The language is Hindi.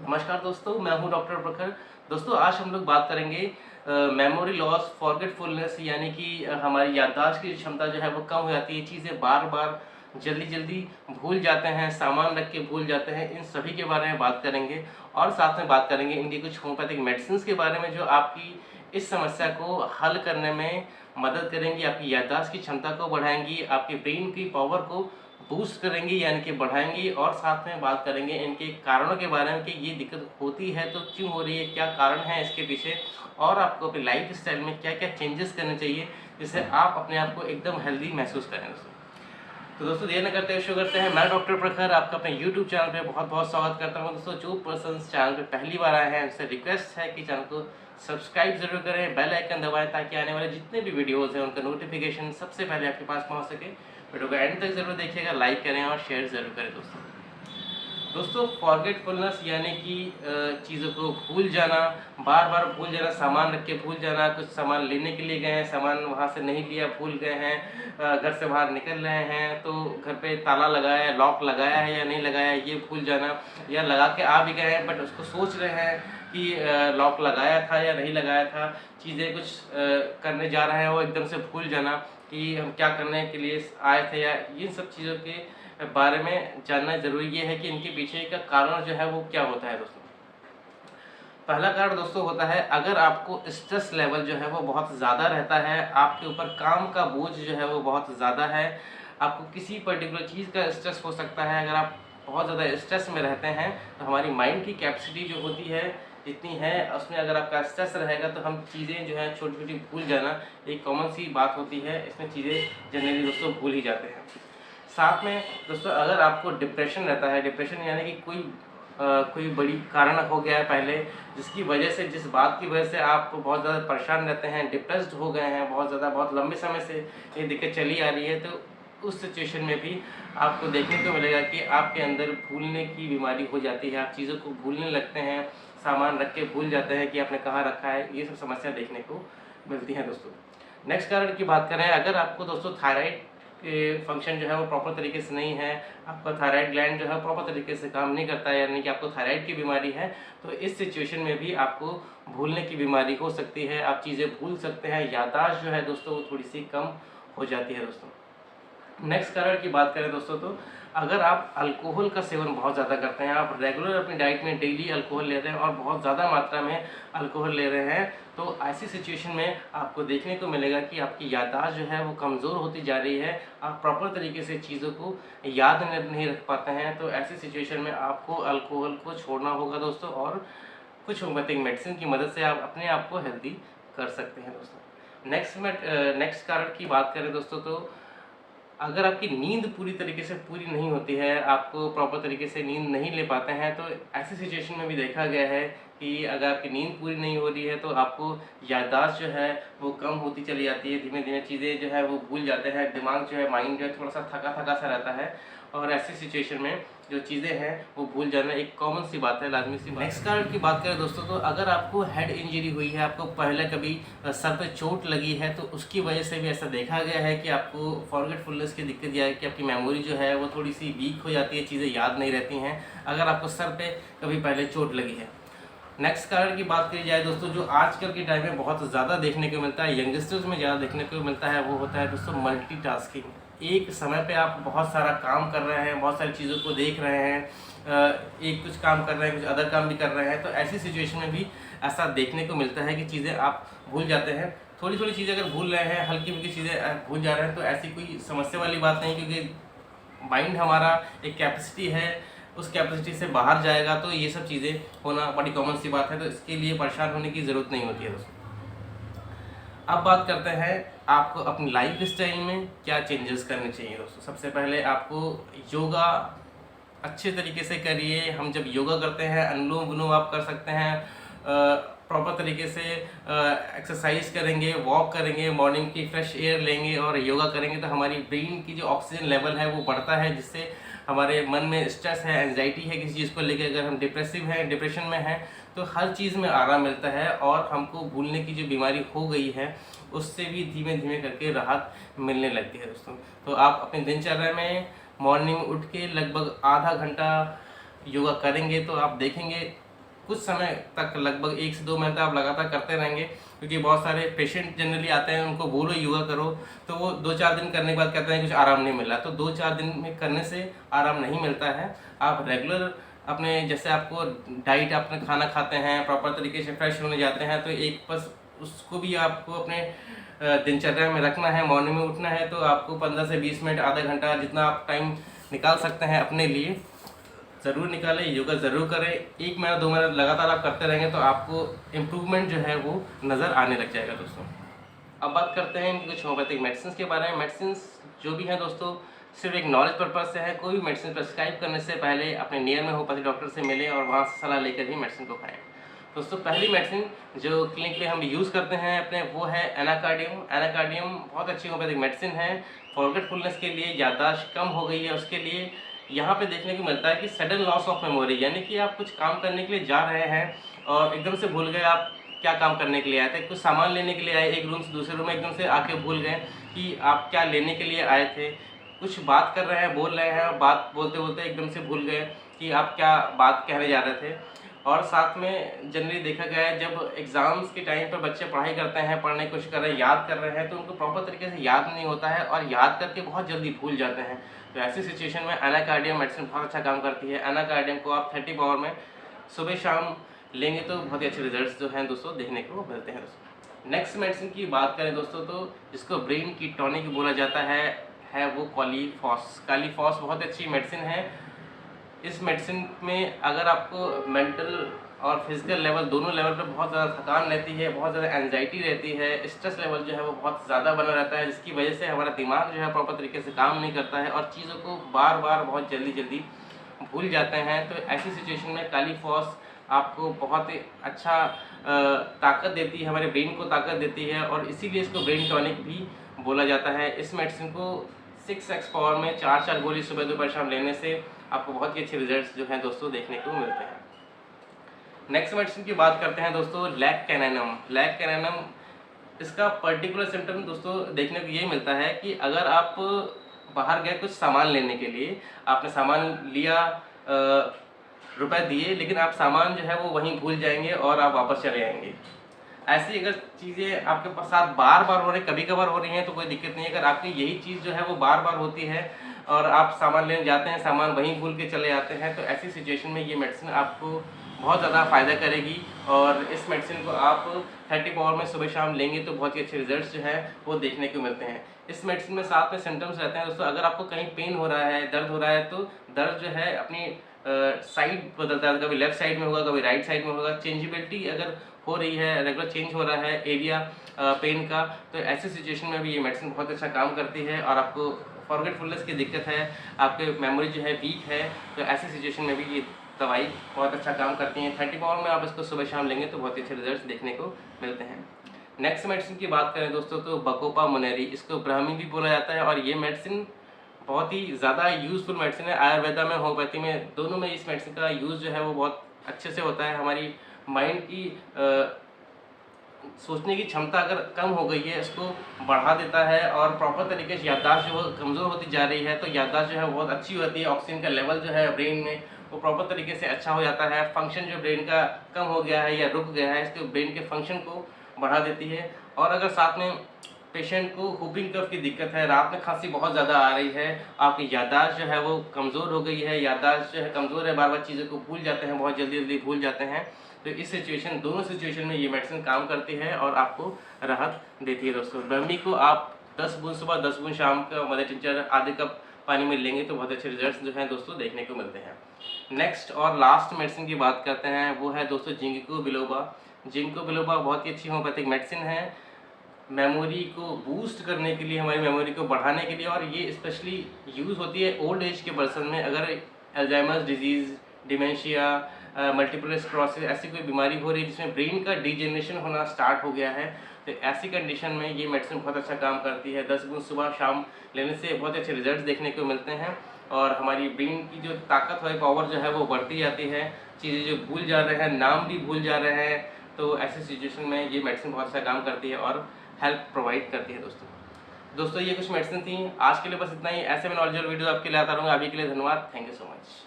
नमस्कार दोस्तों, मैं हूं डॉक्टर प्रखर। दोस्तों, आज हम लोग बात करेंगे मेमोरी लॉस, फॉरगेटफुलनेस, यानी कि हमारी याददाश्त की क्षमता जो है वो कम हो जाती है। चीज़ें बार बार जल्दी जल्दी भूल जाते हैं, सामान रख के भूल जाते हैं। इन सभी के बारे में बात करेंगे और साथ में बात करेंगे इनकी कुछ होम्योपैथिक मेडिसिन के बारे में जो आपकी इस समस्या को हल करने में मदद करेंगी, आपकी याददाश्त की क्षमता को बढ़ाएंगी, आपके ब्रेन की पावर को बूस्ट करेंगी यानी कि बढ़ाएंगी। और साथ में बात करेंगे इनके कारणों के बारे में कि ये दिक्कत होती है तो क्यों हो रही है, क्या कारण है इसके पीछे, और आपको अपनी लाइफ स्टाइल में क्या क्या चेंजेस करने चाहिए जिससे आप अपने आप को एकदम हेल्दी महसूस करें। दोस्तों देर न करते हुए शुरू करते हैं। मैं डॉक्टर प्रखर आपका अपने यूट्यूब चैनल पे बहुत बहुत स्वागत करता हूं। दोस्तों, जो पर्सन चैनल पे पहली बार आए हैं उनसे रिक्वेस्ट है कि चैनल को सब्सक्राइब जरूर करें, बेल आइकन दबाएं ताकि आने वाले जितने भी वीडियोस हैं उनका नोटिफिकेशन सबसे पहले आपके पास पहुंच सके। वीडियो को एंड तक जरूर देखिएगा, लाइक करें और शेयर जरूर करें। दोस्तों फॉरगेटफुलनेस यानी कि चीज़ों को भूल जाना, बार बार भूल जाना, सामान रख के भूल जाना। कुछ सामान लेने के लिए गए हैं, सामान वहाँ से नहीं लिया, भूल गए हैं, घर से बाहर निकल रहे हैं तो घर पे ताला लगाया है, लॉक लगाया है या नहीं लगाया है ये भूल जाना, या लगा के आ भी गए हैं बट उसको सोच रहे हैं कि लॉक लगाया था या नहीं लगाया था। चीज़ें कुछ करने जा रहे हैं वो एकदम से भूल जाना कि हम क्या करने के लिए आए थे, या इन सब चीज़ों के बारे में जानना जरूरी ये है कि इनके पीछे का कारण जो है वो क्या होता है। दोस्तों, पहला कारण दोस्तों होता है अगर आपको स्ट्रेस लेवल जो है वो बहुत ज़्यादा रहता है, आपके ऊपर काम का बोझ जो है वो बहुत ज़्यादा है, आपको किसी पर्टिकुलर चीज़ का स्ट्रेस हो सकता है। अगर आप बहुत ज़्यादा स्ट्रेस में रहते हैं तो हमारी माइंड की कैपेसिटी जो होती है जितनी है उसमें अगर आपका स्ट्रेस रहेगा तो हम चीज़ें जो है छोटी छोटी भूल जाना एक कॉमन सी बात होती है। इसमें चीज़ें जनरली दोस्तों भूल ही जाते हैं। साथ में दोस्तों अगर आपको डिप्रेशन रहता है, डिप्रेशन यानी कि कोई बड़ी कारण हो गया है पहले जिसकी वजह से, जिस बात की वजह से आप बहुत ज़्यादा परेशान रहते हैं, डिप्रेस्ड हो गए हैं, बहुत ज़्यादा बहुत लंबे समय से ये दिक्कत चली आ रही है, तो उस सिचुएशन में भी आपको देखने को मिलेगा कि आपके अंदर भूलने की बीमारी हो जाती है। आप चीज़ों को भूलने लगते हैं, सामान रख के भूल जाते हैं कि आपने कहाँ रखा है। ये सब समस्या देखने को मिलती है। दोस्तों, नेक्स्ट कारण की बात करें, अगर आपको दोस्तों थायराइड फंक्शन जो है वो प्रॉपर तरीके से नहीं है, आपका थायराइड ग्लैंड जो है प्रॉपर तरीके से काम नहीं करता है, यानी कि आपको थायराइड की बीमारी है, तो इस सिचुएशन में भी आपको भूलने की बीमारी हो सकती है। आप चीज़ें भूल सकते हैं, याददाश्त जो है दोस्तों वो थोड़ी सी कम हो जाती है। दोस्तों, नेक्स्ट कारण की बात करें दोस्तों, तो अगर आप अल्कोहल का सेवन बहुत ज़्यादा करते हैं, आप रेगुलर अपनी डाइट में डेली अल्कोहल ले रहे हैं और बहुत ज़्यादा मात्रा में अल्कोहल ले रहे हैं, तो ऐसी सिचुएशन में आपको देखने को मिलेगा कि आपकी याददाश्त जो है वो कमज़ोर होती जा रही है। आप प्रॉपर तरीके से चीज़ों को याद नहीं रख पाते हैं। तो ऐसी सिचुएशन में आपको अल्कोहल को छोड़ना होगा दोस्तों, और कुछ होम्योपैथिक मेडिसिन की मदद से आप अपने आप को हेल्दी कर सकते हैं। दोस्तों, नेक्स्ट कारण की बात करें दोस्तों, तो अगर आपकी नींद पूरी तरीके से पूरी नहीं होती है, आपको प्रॉपर तरीके से नींद नहीं ले पाते हैं, तो ऐसी सिचुएशन में भी देखा गया है कि अगर आपकी नींद पूरी नहीं हो रही है तो आपको याददाश्त जो है वो कम होती चली जाती है। धीमे धीमे चीज़ें जो है वो भूल जाते हैं, दिमाग जो है, माइंड जो है थोड़ा सा थका थका सा रहता है, और ऐसी सिचुएशन में जो चीज़ें हैं वो भूल जाना एक कॉमन सी बात है, लाजमी सी बात। नेक्स्ट कारण की बात करें दोस्तों, तो अगर आपको हेड इंजरी हुई है, आपको पहले कभी सर पे चोट लगी है, तो उसकी वजह से भी ऐसा देखा गया है कि आपको फॉरगेटफुलनेस की दिक्कत यह है कि आपकी मेमोरी जो है वो थोड़ी सी वीक हो जाती है, चीज़ें याद नहीं रहती हैं अगर आपको सर पे कभी पहले चोट लगी है। नेक्स्ट कारण की बात करी जाए दोस्तों, जो आजकल के टाइम में बहुत ज़्यादा देखने को मिलता है, यंगस्टर्स में ज़्यादा देखने को मिलता है, वो होता है दोस्तों मल्टीटास्किंग। एक समय पे आप बहुत सारा काम कर रहे हैं, बहुत सारी चीज़ों को देख रहे हैं, एक कुछ काम कर रहे हैं, कुछ अदर काम भी कर रहे हैं, तो ऐसी सिचुएशन में भी ऐसा देखने को मिलता है कि चीज़ें आप भूल जाते हैं। थोड़ी थोड़ी चीज़ें अगर भूल रहे हैं, हल्की फुल्की चीज़ें भूल जा रहे हैं, तो ऐसी कोई समस्या वाली बात नहीं, क्योंकि माइंड हमारा एक कैपेसिटी है, उस कैपेसिटी से बाहर जाएगा तो ये सब चीज़ें होना बड़ी कॉमन सी बात है, तो इसके लिए परेशान होने की ज़रूरत नहीं होती है। दोस्तों, अब बात करते हैं आपको अपनी लाइफ स्टाइल में क्या चेंजेस करने चाहिए। दोस्तों, सबसे पहले आपको योगा अच्छे तरीके से करिए। हम जब योगा करते हैं, अनुलोम विलोम आप कर सकते हैं, प्रॉपर तरीके से एक्सरसाइज करेंगे, वॉक करेंगे, मॉर्निंग की फ्रेश एयर लेंगे और योगा करेंगे, तो हमारी ब्रेन की जो ऑक्सीजन लेवल है वो बढ़ता है, जिससे हमारे मन में स्ट्रेस है, एंजाइटी है किसी चीज़ को लेकर, अगर हम डिप्रेसिव हैं, डिप्रेशन में हैं, तो हर चीज़ में आराम मिलता है, और हमको भूलने की जो बीमारी हो गई है उससे भी धीमे धीमे करके राहत मिलने लगती है। दोस्तों, तो आप अपने दिनचर्या में मॉर्निंग में उठ के लगभग आधा घंटा योगा करेंगे तो आप देखेंगे कुछ समय तक, लगभग 1 से 2 महीने तक आप लगातार करते रहेंगे, क्योंकि बहुत सारे पेशेंट जनरली आते हैं, उनको बोलो योगा करो तो वो 2-4 दिन करने के बाद कहते हैं कुछ आराम नहीं मिला। तो 2-4 दिन में करने से आराम नहीं मिलता है। आप रेगुलर अपने, जैसे आपको डाइट, अपने खाना खाते हैं, प्रॉपर तरीके से फ्रेश होने जाते हैं, तो एक बस उसको भी आपको अपने दिनचर्या में रखना है। मॉर्निंग में उठना है तो आपको 15 से 20 मिनट, आधा घंटा, जितना आप टाइम निकाल सकते हैं अपने लिए ज़रूर निकालें। योगा ज़रूर करें। 1 महीना 2 महीना लगातार आप करते रहेंगे तो आपको इम्प्रूवमेंट जो है वो नज़र आने लग जाएगा दोस्तों। अब बात करते हैं कुछ होम्योपैथिक मेडिसिन के बारे में। मेडिसिन जो भी हैं दोस्तों, सिर्फ एक नॉलेज पर्पज से है। कोई भी मेडिसिन प्रेस्क्राइब करने से पहले अपने नियर में होम्योपैथिक डॉक्टर से मिलें और वहाँ से सलाह लेकर ही मेडिसिन को खाएं। दोस्तों, पहली मेडिसिन जो क्लिनिकली हम यूज़ करते हैं अपने, वो है एनाकार्डियम। एनाकार्डियम बहुत अच्छी होम्योपैथिक मेडिसिन है फॉरगेटफुलनेस के लिए। याददाश्त कम हो गई है उसके लिए। यहाँ पे देखने को मिलता है कि सडन लॉस ऑफ मेमोरी, यानी कि आप कुछ काम करने के लिए जा रहे हैं और एकदम से भूल गए आप क्या काम करने के लिए आए थे। कुछ सामान लेने के लिए आए, एक रूम से दूसरे रूम में एकदम से आके भूल गए कि आप क्या लेने के लिए आए थे। कुछ बात कर रहे हैं, बोल रहे हैं, बात बोलते बोलते एकदम से भूल गए कि आप क्या बात कहने जा रहे थे। और साथ में जनरली देखा गया है, जब एग्ज़ाम्स के टाइम पर बच्चे पढ़ाई करते हैं, पढ़ने की कोशिश कर रहे हैं, याद कर रहे हैं, तो उनको प्रॉपर तरीके से याद नहीं होता है और याद करके बहुत जल्दी भूल जाते हैं। तो ऐसी सिचुएशन में एनाकार्डियम मेडिसिन बहुत अच्छा काम करती है। एनाकार्डियम को आप 30 पावर में सुबह शाम लेंगे तो बहुत ही अच्छे रिजल्ट्स जो हैं दोस्तों देखने को मिलते हैं दोस्तों। नेक्स्ट मेडिसिन की बात करें दोस्तों, तो जिसको ब्रेन की टॉनिक बोला जाता है वो कॉलीफॉस। कॉलीफॉस बहुत अच्छी मेडिसिन है। इस मेडिसिन में अगर आपको मेंटल और फिजिकल लेवल, दोनों लेवल पे बहुत ज़्यादा थकान रहती है, बहुत ज़्यादा एंजाइटी रहती है, स्ट्रेस लेवल जो है वो बहुत ज़्यादा बना रहता है, जिसकी वजह से हमारा दिमाग जो है प्रॉपर तरीके से काम नहीं करता है और चीज़ों को बार बार बहुत जल्दी जल्दी भूल जाते हैं। तो ऐसी सिचुएशन में कॉलीफॉस आपको बहुत ही अच्छा ताकत देती है, हमारे ब्रेन को ताकत देती है और इसीलिए इसको ब्रेन टॉनिक भी बोला जाता है। इस मेडिसिन को 6x पावर में 4 गोली सुबह दोपहर शाम लेने से आपको बहुत ही अच्छे रिजल्ट्स जो हैं दोस्तों देखने को मिलते हैं। नेक्स्ट मेडिसिन की बात करते हैं दोस्तों, लैक कैनाइनम। लैक कैनाइनम, इसका पर्टिकुलर सिम्टम दोस्तों देखने को ये मिलता है कि अगर आप बाहर गए कुछ सामान लेने के लिए, आपने सामान लिया, रुपए दिए, लेकिन आप सामान जो है वो वहीं भूल जाएंगे और आप वापस चले आएंगे। ऐसी अगर चीज़ें आपके पास साथ बार बार हो रही, कभी कभार हो रही हैं तो कोई दिक्कत नहीं है। अगर आपकी यही चीज़ जो है वो बार बार होती है और आप सामान लेने जाते हैं, सामान वहीं भूल के चले आते हैं, तो ऐसी सिचुएशन में ये मेडिसिन आपको बहुत ज़्यादा फ़ायदा करेगी। और इस मेडिसिन को आप 30 पावर में सुबह शाम लेंगे तो बहुत ही अच्छे रिजल्ट्स जो हैं वो देखने को मिलते हैं। इस मेडिसिन में साथ में सिम्टम्स रहते हैं दोस्तों। अगर आपको कहीं पेन हो रहा है, दर्द हो रहा है, तो दर्द जो है अपनी साइड बदलता है, कभी लेफ्ट साइड में होगा, कभी राइट साइड में होगा। चेंजेबिलिटी अगर हो रही है, रेगुलर चेंज हो रहा है एरिया पेन का, तो ऐसी सिचुएशन में भी ये मेडिसिन बहुत अच्छा काम करती है। और आपको फॉरगेटफुलनेस की दिक्कत है, आपके मेमोरी जो है वीक है, तो ऐसी सिचुएशन में भी ये दवाई बहुत अच्छा काम करती हैं। 30 पावर में आप इसको सुबह शाम लेंगे तो बहुत अच्छे रिजल्ट्स देखने को मिलते हैं। नेक्स्ट मेडिसिन की बात करें दोस्तों, तो बकोपा मुनेरी, इसको ब्राह्मी भी बोला जाता है और ये मेडिसिन बहुत ही ज़्यादा यूज़फुल मेडिसिन है। आयुर्वेदा में, होम्योपैथी में, दोनों में इस मेडिसिन का यूज़ जो है वो बहुत अच्छे से होता है। हमारी माइंड की सोचने की क्षमता अगर कम हो गई है, इसको बढ़ा देता है और प्रॉपर तरीके से याददाश्त जो कमज़ोर होती जा रही है, तो याददाश्त जो है बहुत अच्छी होती है। ऑक्सीजन का लेवल जो है ब्रेन में वो प्रॉपर तरीके से अच्छा हो जाता है। फंक्शन जो ब्रेन का कम हो गया है या रुक गया है, इसके ब्रेन के फंक्शन को बढ़ा देती है। और अगर साथ में पेशेंट को हुपिंग कफ की दिक्कत है, रात में खांसी बहुत ज़्यादा आ रही है, आपकी याददाश्त जो है वो कमज़ोर हो गई है, याददाश्त जो है कमज़ोर है, बार बार चीज़ों को भूल जाते हैं, बहुत जल्दी जल्दी भूल जाते हैं, तो इस सिचुएशन, दोनों सिचुएशन में ये मेडिसिन काम करती है और आपको राहत देती है दोस्तों। ब्रह्मी को आप 10 बूंद सुबह 10 बूंद शाम का मदर टिंचर आधे कप पानी में लेंगे तो बहुत अच्छे रिजल्ट्स जो हैं दोस्तों देखने को मिलते हैं। नेक्स्ट और लास्ट मेडिसिन की बात करते हैं, वो है दोस्तों जिंको बिलोबा। जिंको बिलोबा बहुत ही अच्छी होम्योपैथिक मेडिसिन है मेमोरी को बूस्ट करने के लिए, हमारी मेमोरी को बढ़ाने के लिए, और ये स्पेशली यूज़ होती है ओल्ड एज के पर्सन में। अगर Alzheimer's disease, dementia, multiple sclerosis ऐसी कोई बीमारी हो रही है जिसमें ब्रेन का डिजेनरेशन होना स्टार्ट हो गया है, तो ऐसी कंडीशन में ये मेडिसिन बहुत अच्छा काम करती है। 10 बूंद सुबह शाम लेने से बहुत अच्छे रिजल्ट्स देखने को मिलते हैं और हमारी ब्रेन की जो ताकत है, पावर जो है वो बढ़ती जाती है। चीज़ें जो भूल जा रहे हैं, नाम भी भूल जा रहे हैं, तो ऐसी सिचुएशन में ये मेडिसिन बहुत अच्छा काम करती है और हेल्प प्रोवाइड करती है दोस्तों। ये कुछ मेडिसिन थी। आज के लिए बस इतना ही। ऐसे में नॉलेजेबल वीडियो आपके लिए आता रहूँगा। अभी के लिए धन्यवाद। Thank you so much.